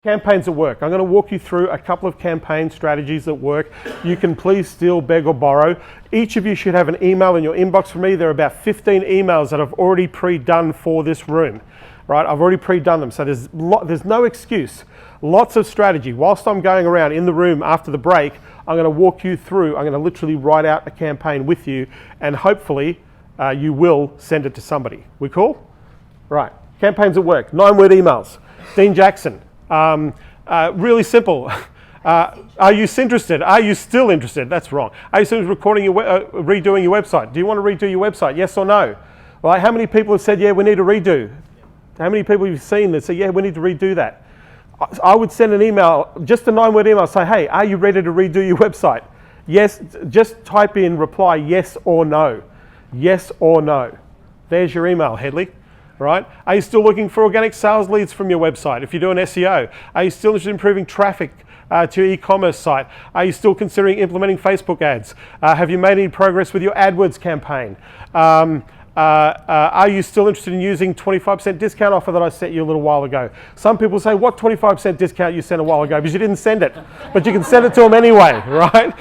Campaigns that work. I'm going to walk you through a couple of campaign strategies that work. You can please steal, beg or borrow. Each of you should have an email in your inbox from me. There are about 15 emails that I've already pre-done for this room. Right? I've already pre-done them, so there's no excuse. Lots of strategy. Whilst I'm going around in the room after the break, I'm going to walk you through. I'm going to literally write out a campaign with you, and hopefully you will send it to somebody. We cool? Right. Campaigns that work. 9-word emails. Dean Jackson. Really simple. Are you interested? Are you still interested? That's wrong. Are you still redoing your website? Do you want to redo your website? Yes or no? Right? How many people have said, yeah, we need to redo? How many people have you seen that say, yeah, we need to redo that? I would send an email, just a 9-word email, say, hey, are you ready to redo your website? Yes, just type in reply yes or no. Yes or no. There's your email, Headley. Right? Are you still looking for organic sales leads from your website if you're doing SEO? Are you still interested in improving traffic to your e-commerce site? Are you still considering implementing Facebook ads? Have you made any progress with your AdWords campaign? Are you still interested in using 25% discount offer that I sent you a little while ago? Some people say, what 25% discount you sent a while ago? Because you didn't send it, but you can send it to them anyway, right?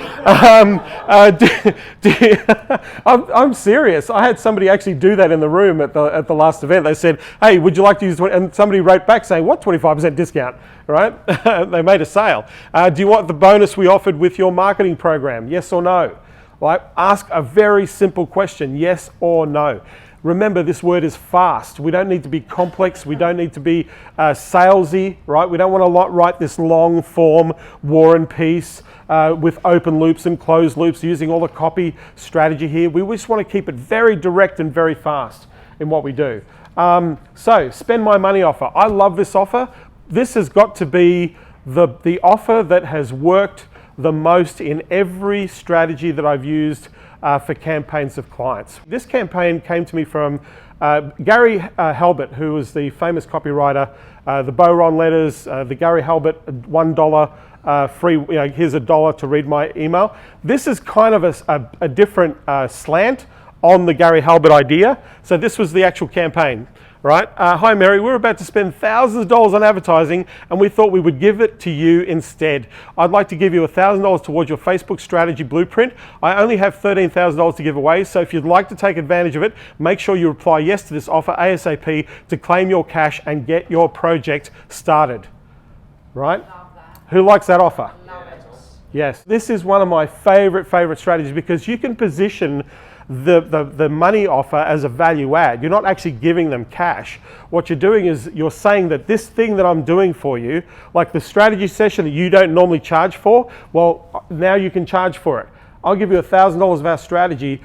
I'm serious. I had somebody actually do that in the room at the last event. They said, hey, would you like to use 20? And somebody wrote back saying, what 25% discount, right? They made a sale. Do you want the bonus we offered with your marketing program? Yes or no? Right? Ask a very simple question, yes or no. Remember, this word is fast. We don't need to be complex. We don't need to be salesy, right? We don't want to write this long form war and peace with open loops and closed loops using all the copy strategy here. We just want to keep it very direct and very fast in what we do. So, spend my money offer. I love this offer. This has got to be the offer that has worked the most in every strategy that I've used for campaigns of clients. This campaign came to me from Gary Halbert, who was the famous copywriter, the Boron letters, the Gary Halbert $1 free, here's $1 to read my email. This is kind of a different slant on the Gary Halbert idea. So this was the actual campaign. Right? Hi Mary, we're about to spend thousands of dollars on advertising and we thought we would give it to you instead. I'd like to give you $1,000 towards your Facebook strategy blueprint. I only have $13,000 to give away, so if you'd like to take advantage of it, make sure you reply yes to this offer ASAP to claim your cash and get your project started. Right? Love that. Who likes that offer? Love it. Yes. This is one of my favorite strategies because you can position the money offer as a value add. You're not actually giving them cash. What you're doing is you're saying that this thing that I'm doing for you, like the strategy session that you don't normally charge for, well, now you can charge for it. I'll give you $1,000 of our strategy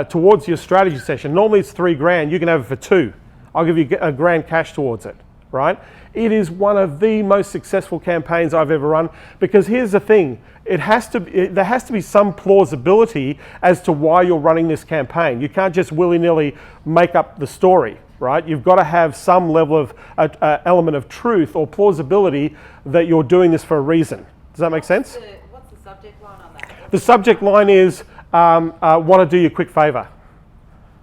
towards your strategy session. Normally it's $3,000, you can have it for $2,000. I'll give you $1,000 cash towards it, right? It is one of the most successful campaigns I've ever run because here's the thing, there has to be some plausibility as to why you're running this campaign. You can't just willy-nilly make up the story, right? You've got to have some level of element of truth or plausibility that you're doing this for a reason. Does that make sense? What's the subject line on that? The subject line is, want to do you a quick favor.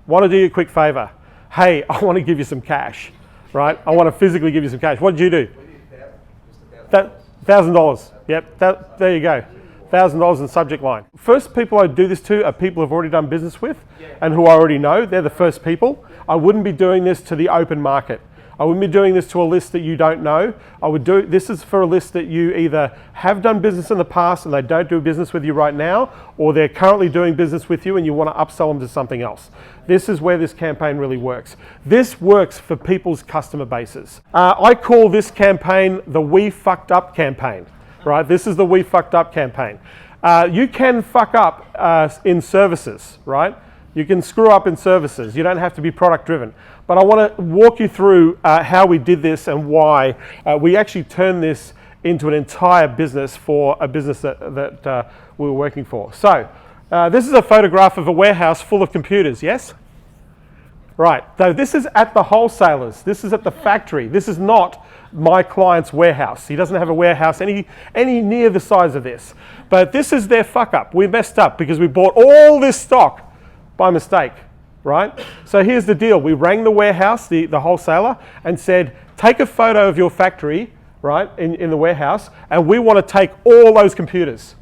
Want to do you a quick favor. Hey, I want to give you some cash, right? I want to physically give you some cash. What did you do? $1,000. Yep, there you go. $1,000 in subject line. First people I do this to are people I've already done business with and who I already know. They're the first people. I wouldn't be doing this to the open market. I wouldn't be doing this to a list that you don't know. This is for a list that you either have done business in the past and they don't do business with you right now, or they're currently doing business with you and you want to upsell them to something else. This is where this campaign really works. This works for people's customer bases. I call this campaign the We Fucked Up campaign, right? This is the We Fucked Up campaign. You can fuck up in services, right? You can screw up in services. You don't have to be product driven. But I want to walk you through how we did this and why we actually turned this into an entire business for a business that we were working for. So this is a photograph of a warehouse full of computers, yes? Right, so this is at the wholesalers. This is at the factory. This is not my client's warehouse. He doesn't have a warehouse any near the size of this. But this is their fuck up. We messed up because we bought all this stock by mistake, right? So here's the deal. We rang the warehouse, the wholesaler, and said, take a photo of your factory right, in the warehouse, and we want to take all those computers.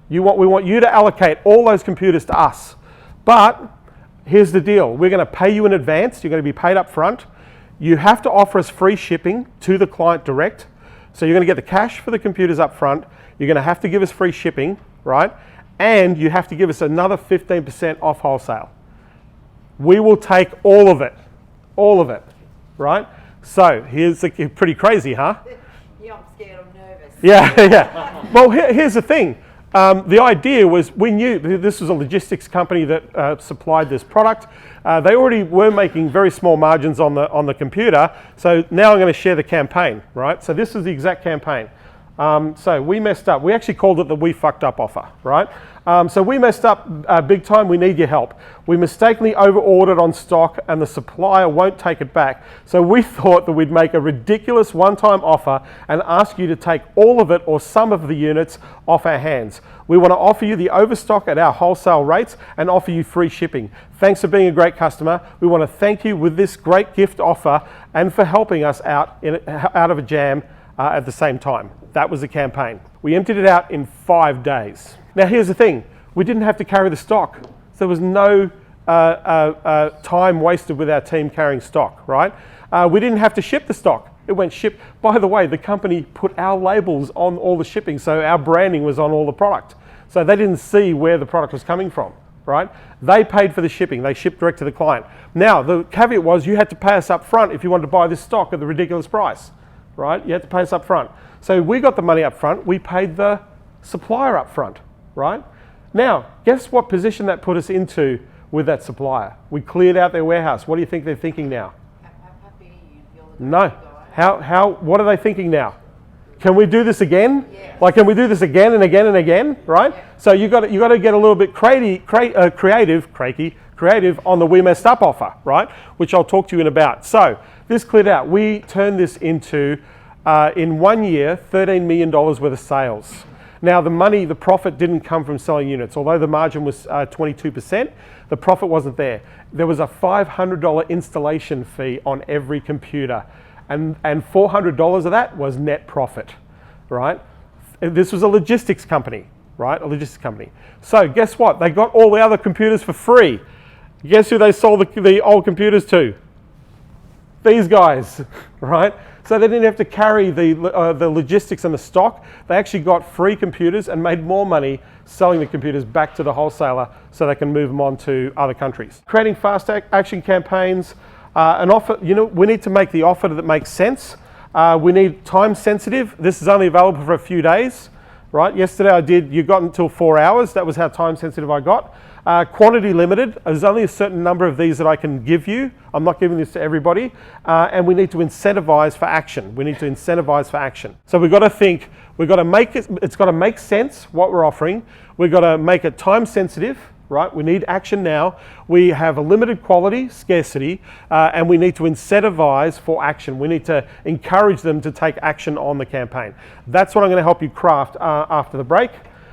We want you to allocate all those computers to us. But here's the deal. We're going to pay you in advance. You're going to be paid up front. You have to offer us free shipping to the client direct. So you're going to get the cash for the computers up front. You're going to have to give us free shipping, right? And you have to give us another 15% off wholesale. We will take all of it, right? So here's pretty crazy, huh? Yeah, I'm scared, I'm nervous. Yeah. Well, here's the thing. The idea was we knew this was a logistics company that supplied this product. They already were making very small margins on the computer. So now I'm going to share the campaign, right? So this is the exact campaign. So we messed up. We actually called it the "we fucked up" offer, right? So we messed up big time. We need your help. We mistakenly over-ordered on stock and the supplier won't take it back. So we thought that we'd make a ridiculous one-time offer and ask you to take all of it or some of the units off our hands. We want to offer you the overstock at our wholesale rates and offer you free shipping. Thanks for being a great customer. We want to thank you with this great gift offer and for helping us out of a jam at the same time. That was the campaign. We emptied it out in 5 days. Now here's the thing, we didn't have to carry the stock. So there was no time wasted with our team carrying stock, right? We didn't have to ship the stock. It went shipped. By the way, the company put our labels on all the shipping, so our branding was on all the product. So they didn't see where the product was coming from, right? They paid for the shipping. They shipped direct to the client. Now, the caveat was you had to pay us up front if you wanted to buy this stock at the ridiculous price, right? You had to pay us up front. So we got the money up front. We paid the supplier up front, right? Now, guess what position that put us into with that supplier? We cleared out their warehouse. What do you think they're thinking now? No. What are they thinking now? Can we do this again? Yeah. Like, can we do this again and again and again, right? Yeah. So you got to get a little bit creative on the "we messed up" offer, right? Which I'll talk to you in about. So this cleared out. We turned this into, in 1 year, $13 million worth of sales. Now the profit didn't come from selling units. Although the margin was 22%, the profit wasn't there. There was a $500 installation fee on every computer. And $400 of that was net profit, right? This was a logistics company, right? A logistics company. So guess what? They got all the other computers for free. Guess who they sold the old computers to? These guys, right? So they didn't have to carry the logistics and the stock. They actually got free computers and made more money selling the computers back to the wholesaler so they can move them on to other countries. Creating fast action campaigns. An offer, we need to make the offer that makes sense. We need time sensitive. This is only available for a few days, right? Yesterday you got until 4 hours. That was how time sensitive I got. Quantity limited. There's only a certain number of these that I can give you. I'm not giving this to everybody. And we need to incentivize for action. So we've got to think, it's got to make sense what we're offering. We've got to make it time sensitive. Right? We need action now. We have a limited quality, scarcity, and we need to incentivize for action. We need to encourage them to take action on the campaign. That's what I'm going to help you craft after the break.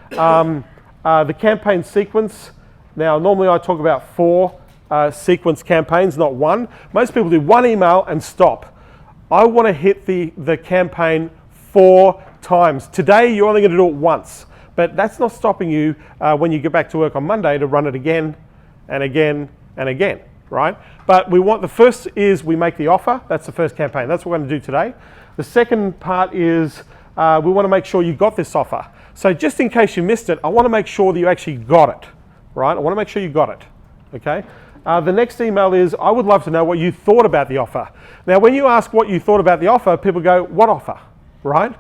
The campaign sequence. Now, normally I talk about 4 sequence campaigns, not 1. Most people do 1 email and stop. I want to hit the campaign 4 times. Today, you're only going to do it once. But that's not stopping you when you get back to work on Monday to run it again and again and again, right? But the first is we make the offer. That's the first campaign. That's what we're going to do today. The second part is we want to make sure you got this offer. So just in case you missed it, I want to make sure that you actually got it, right? I want to make sure you got it, okay? The next email is, I would love to know what you thought about the offer. Now, when you ask what you thought about the offer, people go, what offer, right?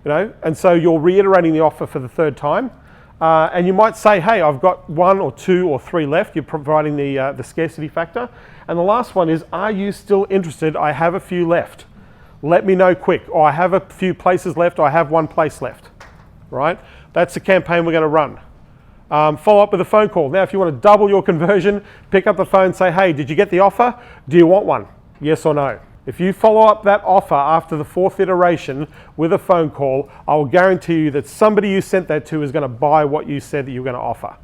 And so you're reiterating the offer for the 3rd time. And you might say, hey, I've got 1 or 2 or 3 left. You're providing the scarcity factor. And the last one is, are you still interested? I have a few left. Let me know quick. Or I have a few places left. Or I have 1 place left, right? That's the campaign we're going to run. Follow up with a phone call. Now, if you want to double your conversion, pick up the phone and say, hey, did you get the offer? Do you want one? Yes or no? If you follow up that offer after the 4th iteration with a phone call, I will guarantee you that somebody you sent that to is going to buy what you said that you're going to offer.